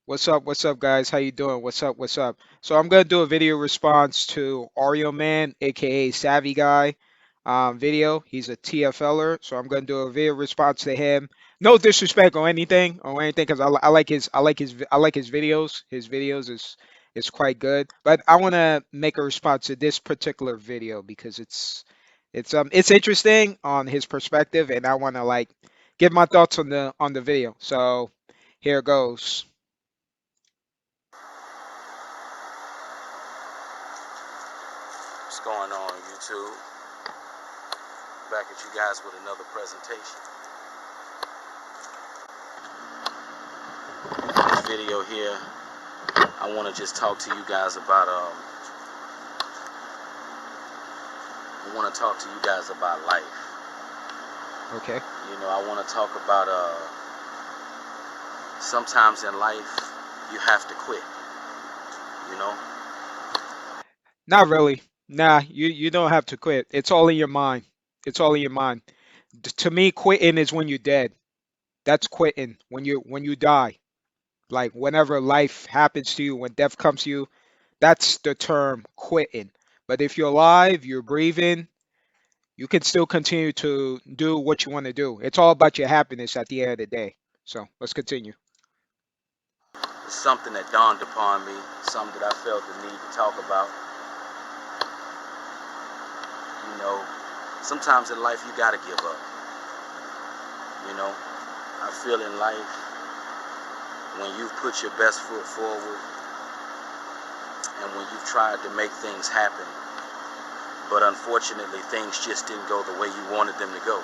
What's up? What's up, guys? How you doing? What's up? What's up? So I'm gonna do a video response to Oreo Man, aka Savvy Guy, video. He's a TFLer, so I'm gonna do a video response to him. No disrespect or anything, because I like his videos. His videos is quite good. But I want to make a response to this particular video because it's interesting on his perspective, and I want to like give my thoughts on the video. So here goes. What's going on, YouTube? Back at you guys with another presentation. This video here, I want to just talk to you guys about I want to talk to you guys about life. Okay. I want to talk about sometimes in life you have to quit. You know, Not really. Nah, you don't have to quit. It's all in your mind. It's all in your mind. To me, quitting is when you're dead. That's quitting. When you die. Like whenever life happens to you, when death comes to you, that's the term quitting. But if you're alive, you're breathing, you can still continue to do what you want to do. It's all about your happiness at the end of the day. So let's continue. it's something that dawned upon me, something that I felt the need to talk about. You know, sometimes in life you gotta give up. I feel in life when you've put your best foot forward and when you've tried to make things happen, but unfortunately things just didn't go the way you wanted them to go.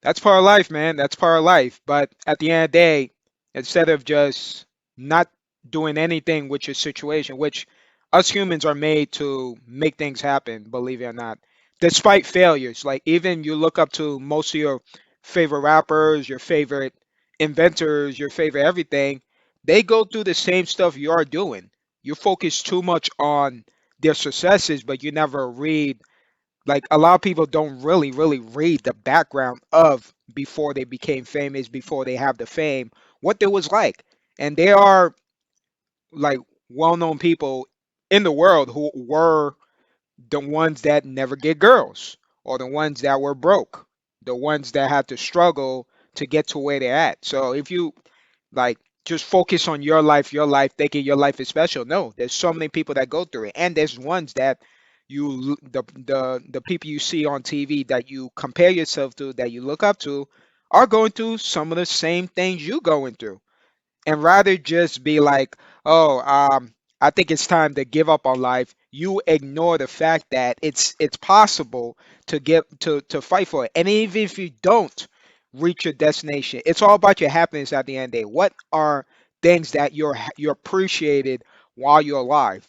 That's part of life, man. That's part of life. But at the end of the day, instead of just not doing anything with your situation, which us humans are made to make things happen, believe it or not, despite failures. Like even you look up to most of your favorite rappers, your favorite inventors, your favorite everything, they go through the same stuff you're doing. You focus too much on their successes, but you never read, like a lot of people don't really read the background of before they became famous, before they have the fame, what it was like. And there are like well-known people in the world who were the ones that never get girls, or the ones that were broke, the ones that had to struggle to get to where they're at. So if you like just focus on your life, thinking your life is special. No, there's so many people that go through it, and there's ones that the people you see on TV that you compare yourself to, that you look up to, are going through some of the same things you going through. And rather just be like, oh, I think it's time to give up on life, you ignore the fact that it's possible to to fight for it. And even if you don't reach your destination, it's all about your happiness at the end of the day. What are things that you're appreciated while you're alive?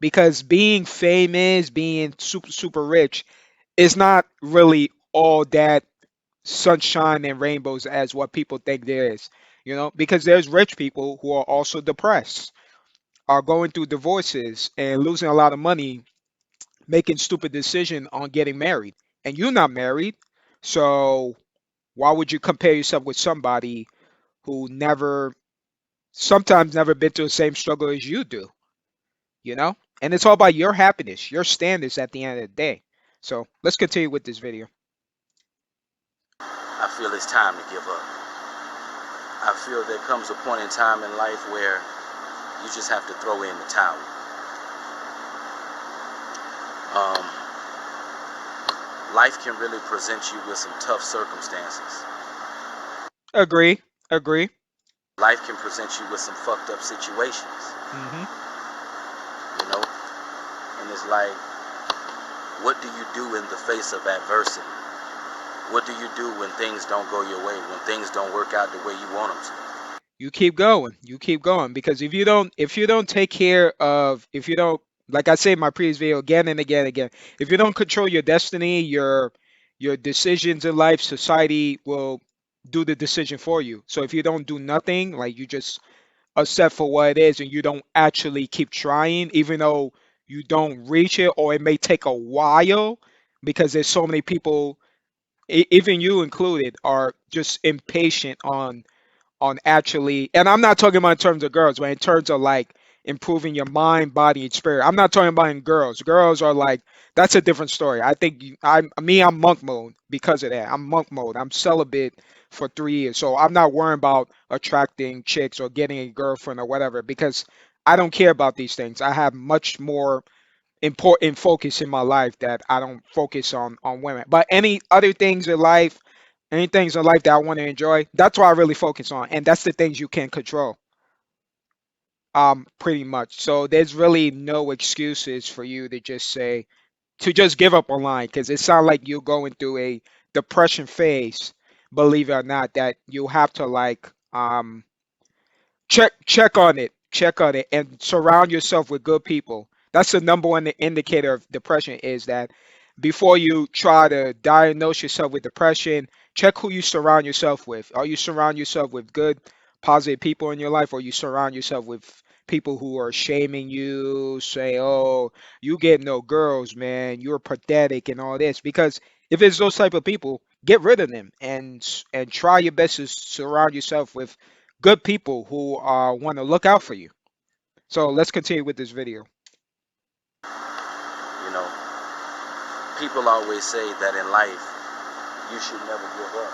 Because being famous, being super rich is not really all that sunshine and rainbows as what people think there is. Because there's rich people who are also depressed, are going through divorces and losing a lot of money, making stupid decision on getting married, and you're not married. So why would you compare yourself with somebody who never, sometimes never been through the same struggle as you do? you know and it's all about your happiness, your standards at the end of the day. So let's continue with this video. I feel it's time to give up. I feel there comes a point in time in life where you just have to throw in the towel. Um, Life can really present you with some tough circumstances. Agree. Agree. Life can present you with some fucked up situations, Hmm. you know? And it's like, what do you do in the face of adversity? What do you do when things don't go your way, when things don't work out the way you want them to? You keep going. You keep going, because if you don't take care of, if you don't, like I say in my previous video again and again and again, if you don't control your destiny, your decisions in life, society will do the decision for you. So if you don't do nothing, like you just accept for what it is, and you don't actually keep trying, even though you don't reach it, or it may take a while, because there's so many people, even you included, are just impatient on actually, and I'm not talking about in terms of girls, but in terms of like improving your mind, body, and spirit. I'm not talking about in girls. Girls are like that's a different story. I think I'm monk mode because of that. I'm monk mode. I'm celibate for 3 years, so I'm not worrying about attracting chicks or getting a girlfriend or whatever because I don't care about these things. I have much more important focus in my life that I don't focus on women. But any other things in life, any things in life that I want to enjoy, that's what I really focus on, and that's the things you can control. Pretty much. So there's really no excuses for you to just say to just give up online because it sounds like you're going through a depression phase. Believe it or not, that you have to like check on it and surround yourself with good people. That's the number one indicator of depression is that before you try to diagnose yourself with depression, check who you surround yourself with. Are you surround yourself with good positive people in your life, or you surround yourself with people who are shaming you, say, oh, you get no girls, man, you're pathetic and all this? Because if it's those type of people, get rid of them and try your best to surround yourself with good people who want to look out for you. So let's continue with this video. You know, people always say that in life you should never give up.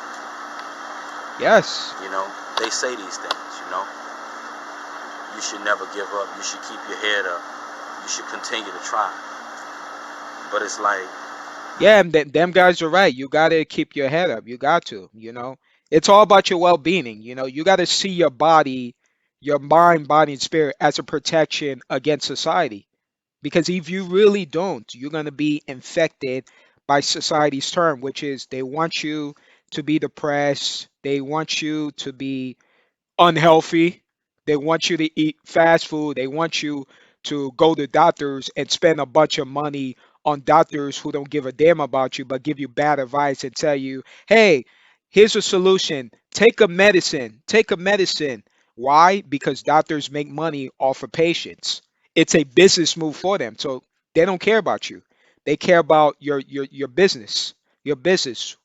Yes. You know, they say these things. You should never give up. You should keep your head up. You should continue to try. But it's like, Yeah, and them guys are right. You got to keep your head up. You got to, It's all about your well-being. You got to see your body, your mind, body, and spirit as a protection against society. Because if you really don't, you're going to be infected by society's term, which is they want you to be depressed. They want you to be unhealthy. They want you to eat fast food. They want you to go to doctors and spend a bunch of money on doctors who don't give a damn about you but give you bad advice and tell you, hey, here's a solution. Take a medicine. Take a medicine. Why? Because doctors make money off of patients. It's a business move for them. So they don't care about you. They care about your business. Your business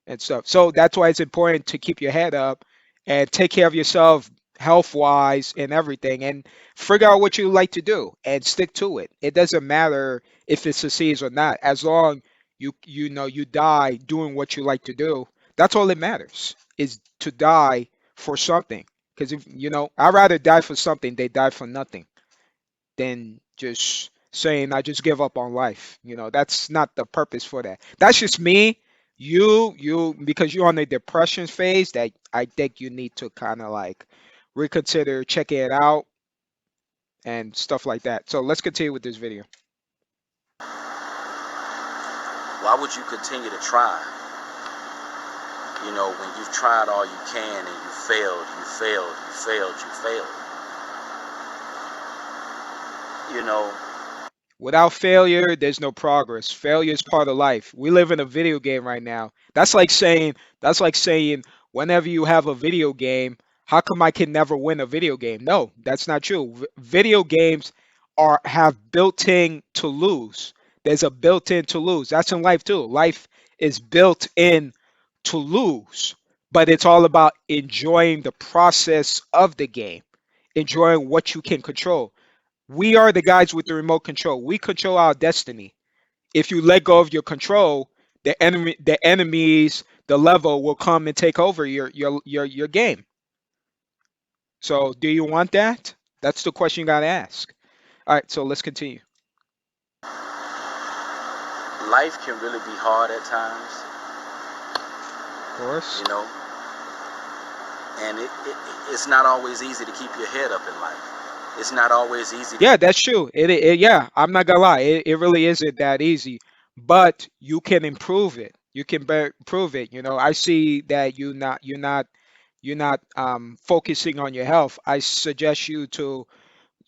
and stuff. So that's why it's important to keep your head up and take care of yourself health wise and everything and figure out what you like to do and stick to it. It doesn't matter if it succeeds or not. As long you die doing what you like to do, that's all that matters is to die for something. Because if I'd rather die for something than die for nothing than just saying I just give up on life. That's not the purpose for that. That's just me. Because you're on the depression phase that I think you need to kind of like reconsider checking it out and stuff like that. So let's continue with this video. why would you continue to try? When you've tried all you can and you failed, you failed, you failed, you failed. You know, Without failure, there's no progress. Failure is part of life. We live in a video game right now. That's like saying whenever you have a video game, how come I can never win a video game? No, that's not true. Video games have built-in to lose. There's a built-in to lose. That's in life too. Life is built in to lose, but it's all about enjoying the process of the game, enjoying what you can control. We are the guys with the remote control. We control our destiny. If you let go of your control, the enemies, the level will come and take over your game. So, do you want that? That's the question you gotta ask. All right, so let's continue. life can really be hard at times, Of course. you know, and it's not always easy to keep your head up in life. It's not always easy to, Yeah, that's true. Yeah, I'm not gonna lie. It really isn't that easy, but you can improve it. You can improve it. I see that you're not focusing on your health. I suggest you to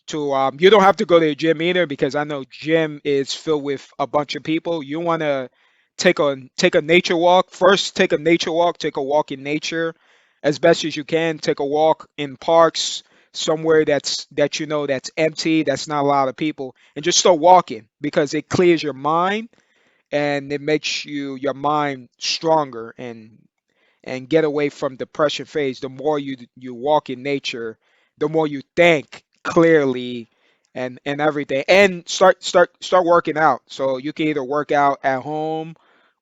you don't have to go to the gym either because I know gym is filled with a bunch of people. You want to take a nature walk. First, take a nature walk, take a walk in nature as best as you can. Take a walk in parks somewhere that's empty, that's not a lot of people, and just start walking because it clears your mind and it makes your mind stronger and get away from depression phase. The more you walk in nature, the more you think clearly and everything. And start working out. So you can either work out at home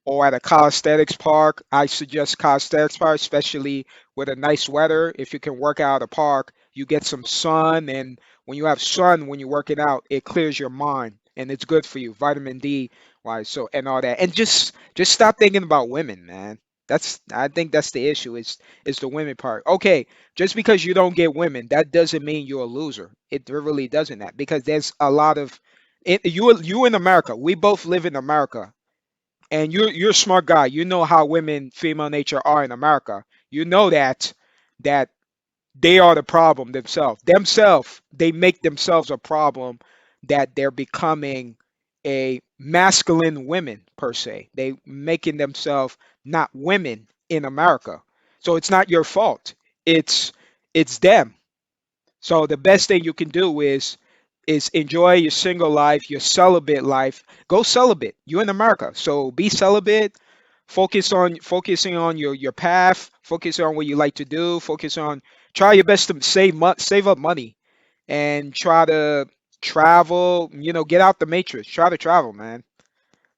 or at a calisthenics park. I suggest calisthenics park, especially with a nice weather. If you can work out at a park, you get some sun, and when you have sun when you're working out, it clears your mind and it's good for you, vitamin D wise, so and all that. And just stop thinking about women, man. I think that's the issue is the women part. Okay, just because you don't get women, that doesn't mean you're a loser. It really doesn't that because there's a lot of you in America. We both live in America, and you're a smart guy. You know how women, female nature are in America. You know that they are the problem themselves. Themselves, they make themselves a problem that they're becoming a masculine women per se. They making themselves not women in America. So it's not your fault. It's it's them. So the best thing you can do is enjoy your single life, your celibate life. Go celibate. You're in America, so be celibate. Focusing on your path. Focus on what you like to do. Focus on try your best to save up money and try to travel. You know, get out the matrix. Try to travel, man.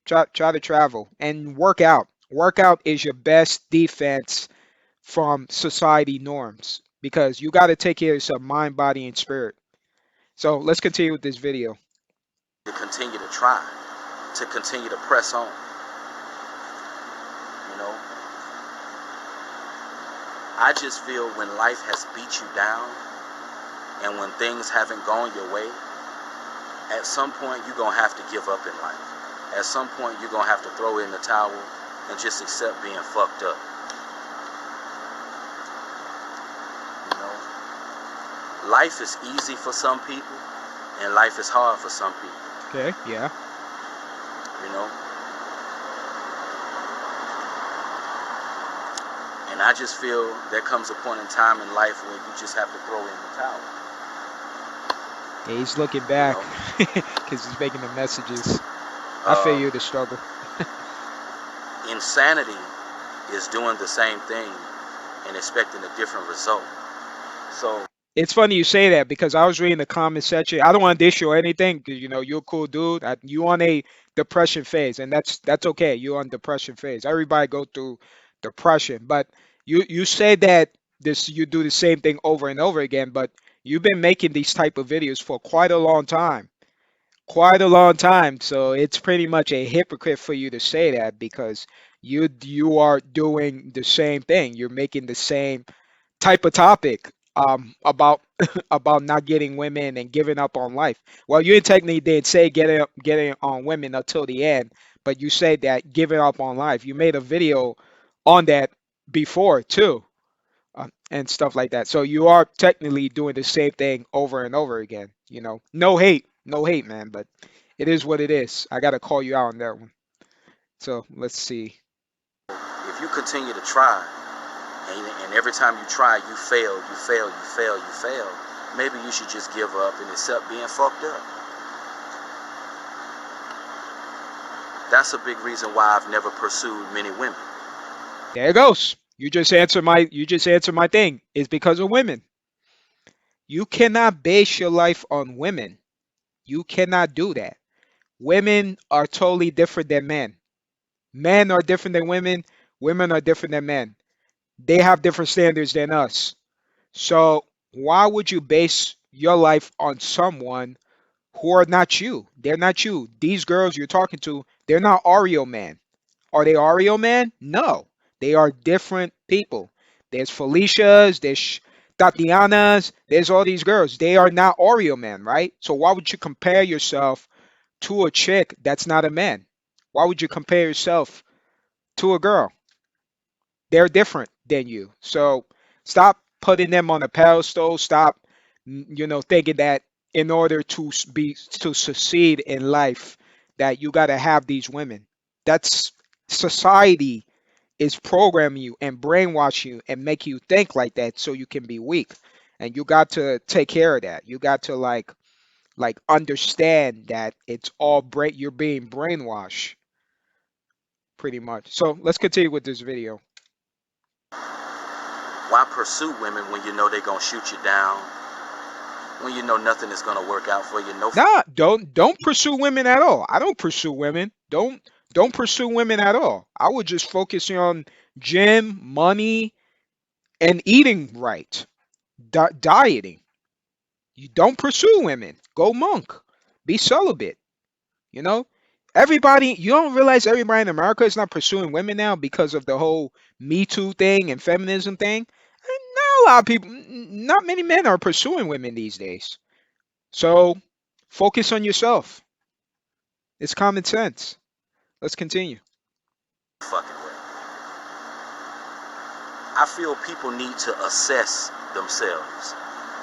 Try to travel and work out. Work out is your best defense from society norms because you got to take care of yourself, mind, body, and spirit. So let's continue with this video. To continue to try, to continue to press on. You know, I just feel when life has beat you down and when things haven't gone your way, at some point you're going to have to give up in life. At some point you're going to have to throw in the towel and just accept being fucked up. You know, life is easy for some people and life is hard for some people. Okay, yeah. You know, and I just feel there comes a point in time in life where you just have to throw in the towel. Yeah, he's looking You back know, because he's making the messages. I feel um, you, the struggle. insanity is doing the same thing and expecting a different result. So It's funny you say that because I was reading the comment section. I don't want to dish you or anything because you know you're a cool dude. You on a depression phase, and that's okay. You're on depression phase. Everybody go through depression, but you say that this you do the same thing over and over again, but you've been making these type of videos for quite a long time. Quite a long time. So it's pretty much a hypocrite for you to say that because you are doing the same thing. You're making the same type of topic about about not getting women and giving up on life. Well, you technically did say getting on women until the end, but you said that giving up on life. You made a video on that before too, and stuff like that. So you are technically doing the same thing over and over again. You know, no hate, man, but it is what it is. I gotta call you out on that one. So let's see. if you continue to try and every time you try you fail, you fail, you fail, you fail, maybe you should just give up and accept being fucked up. That's a big reason why I've never pursued many women. There it goes. You just answered my thing. It's because of women. You cannot base your life on women. You cannot do that. Women are totally different than men. Men are different than women. Women are different than men. They have different standards than us. So why would you base your life on someone who are not you? They're not you. These girls you're talking to, they're not Oreo man. Are they Oreo man? No. They are different people. There's Felicia's, there's Tatiana's, there's all these girls. They are not Oreo man, right? So why would you compare yourself to a chick that's not a man? Why would you compare yourself to a girl? They're different than you. So stop putting them on a pedestal. Stop, thinking that in order to succeed in life, that you got to have these women. That's society is programming you and brainwash you and make you think like that so you can be weak. And you got to take care of that. You got to like understand that it's all brain you're being brainwashed pretty much. So let's continue with this video. Why pursue women when you know they're gonna shoot you down? When you know nothing is gonna work out for you? No. Nah, don't pursue women at all. I don't pursue women. Don't pursue women at all. I would just focus on gym, money, and eating right, dieting. You don't pursue women. Go monk. Be celibate. You know, everybody. You don't realize everybody in America is not pursuing women now because of the whole Me Too thing and feminism thing. And not a lot of people. Not many men are pursuing women these days. So focus on yourself. It's common sense. Let's continue. Fucking way. I feel people need to assess themselves.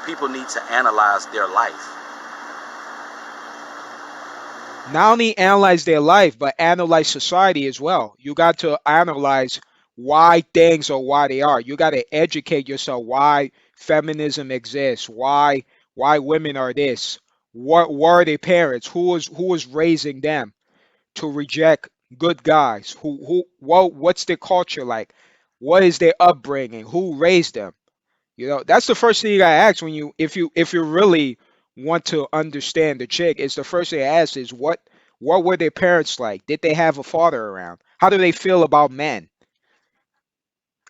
People need to analyze their life. Not only analyze their life, but analyze society as well. You got to analyze why things are why they are. You got to educate yourself why feminism exists, why women are this. What were their parents? Who was raising them to reject good guys? What's their culture like? What is their upbringing? Who raised them? That's the first thing you gotta ask when if you really want to understand the chick. Is the first thing to ask is what were their parents like? Did they have a father around? How do they feel about men?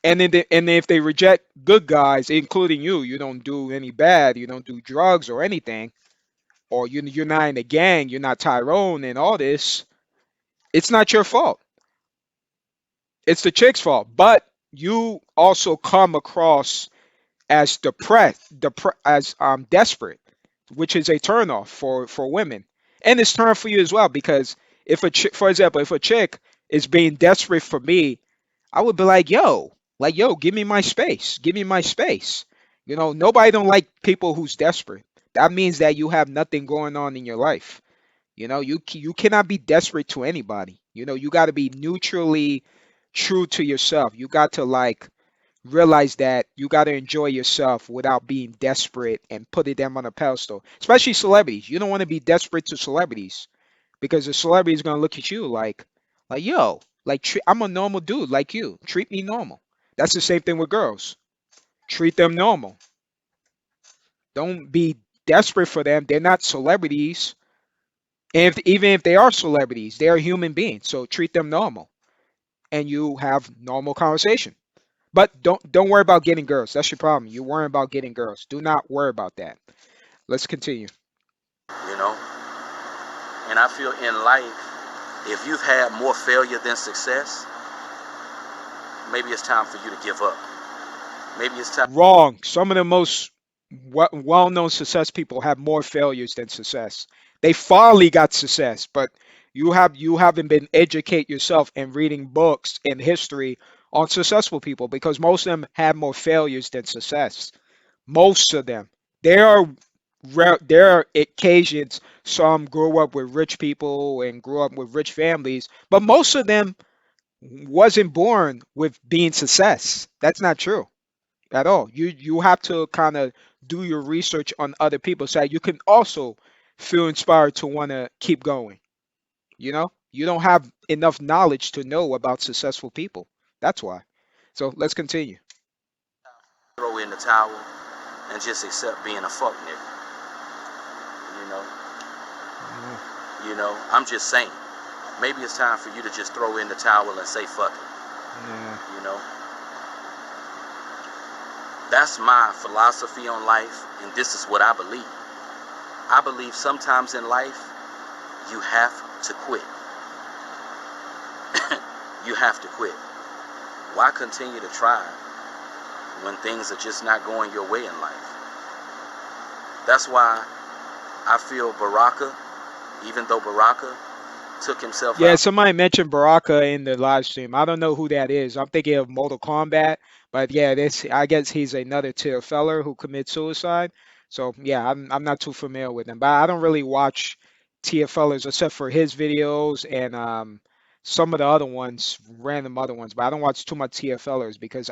And if they reject good guys, including you don't do any bad, you don't do drugs or anything, or you're not in a gang, you're not Tyrone and all this. It's not your fault. It's the chick's fault. But you also come across as as desperate, which is a turnoff for women, and it's turn for you as well because if for example, if a chick is being desperate for me, I would be like yo, give me my space, give me my space. Nobody don't like people who's desperate. That means that you have nothing going on in your life. You cannot be desperate to anybody. You got to be neutrally true to yourself. You got to realize that you got to enjoy yourself without being desperate and putting them on a pedestal, especially celebrities. You don't want to be desperate to celebrities because the celebrity is going to look at you like yo, I'm a normal dude like you. Treat me normal. That's the same thing with girls. Treat them normal. Don't be desperate for them. They're not celebrities. And even if they are celebrities, they are human beings. So treat them normal and you have normal conversation. But don't worry about getting girls. That's your problem. You worry about getting girls. Do not worry about that. Let's continue. You know? And I feel in life, if you've had more failure than success, maybe it's time for you to give up. Maybe it's time. Wrong. Some of the most well-known success people have more failures than success. They finally got success, but you haven't been educate yourself and reading books and history on successful people because most of them have more failures than success. Most of them. There are there are occasions some grew up with rich people and grew up with rich families, but most of them wasn't born with being success. That's not true at all. You have to kind of do your research on other people so that you can also feel inspired to want to keep going. You don't have enough knowledge to know about successful people. That's why. So let's continue. Throw in the towel and just accept being a fuck nigga. You know, Yeah, I'm just saying. Maybe it's time for you to just throw in the towel and say fuck it. yeah. You know, that's my philosophy on life, and this is what I believe. I believe sometimes in life you have to quit. You have to quit. Why continue to try when things are just not going your way in life? That's why I feel Baraka, even though Baraka took himself Yeah, out. somebody mentioned Baraka in the live stream. I don't know who that is. I'm thinking of Mortal Kombat, but yeah, this I guess he's another tier feller who commits suicide. So yeah, I'm not too familiar with him, but I don't really watch tier fellers except for his videos and some of the other ones, random other ones. But I don't watch too much tier fellers because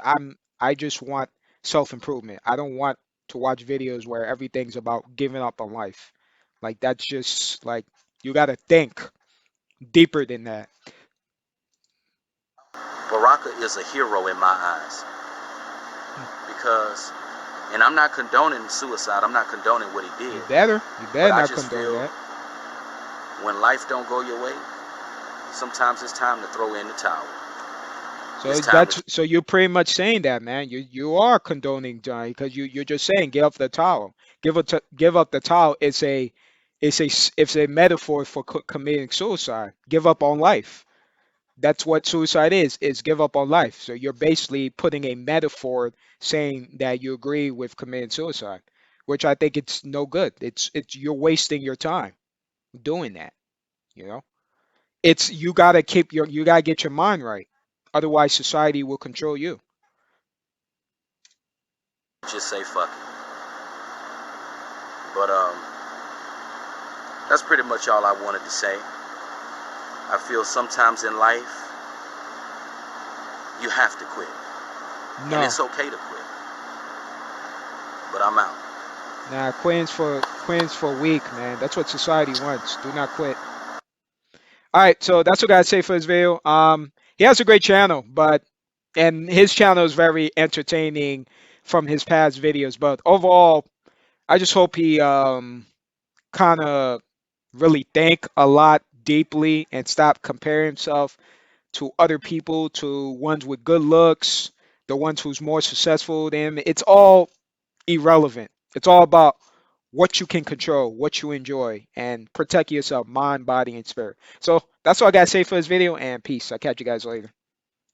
I just want self improvement. I don't want to watch videos where everything's about giving up on life. Like that's just like you got to think deeper than that. Baraka is a hero in my eyes. because, and I'm not condoning suicide. I'm not condoning what he You did, better. You but better I not just condone feel that. when life don't go your way, sometimes it's time to throw in the towel. It's So time to that's so you're pretty much saying that, man. You are condoning Johnny because you're just saying give up the towel. Give up the towel. It's a metaphor for committing suicide. Give up on life. That's what suicide is give up on life. So you're basically putting a metaphor saying that you agree with committing suicide, which I think it's no good. It's you're wasting your time doing that, you know? It's you gotta get your mind right. Otherwise society will control you. just say fuck it. But that's pretty much all I wanted to say. I feel sometimes in life you have to quit, and No. it's okay to quit. But I'm out. Nah, quitting's for weak, man. That's what society wants. Do not quit. All right, so that's what I gotta say for this video. He has a great channel, but and his channel is very entertaining from his past videos. But overall, I just hope he kind of really think a lot deeply and stop comparing himself to other people, to ones with good looks, the ones who's more successful than him. It's all irrelevant. It's all about what you can control, what you enjoy, and protect yourself, mind, body, and spirit. So that's all I gotta say for this video, and peace. I'll catch you guys later.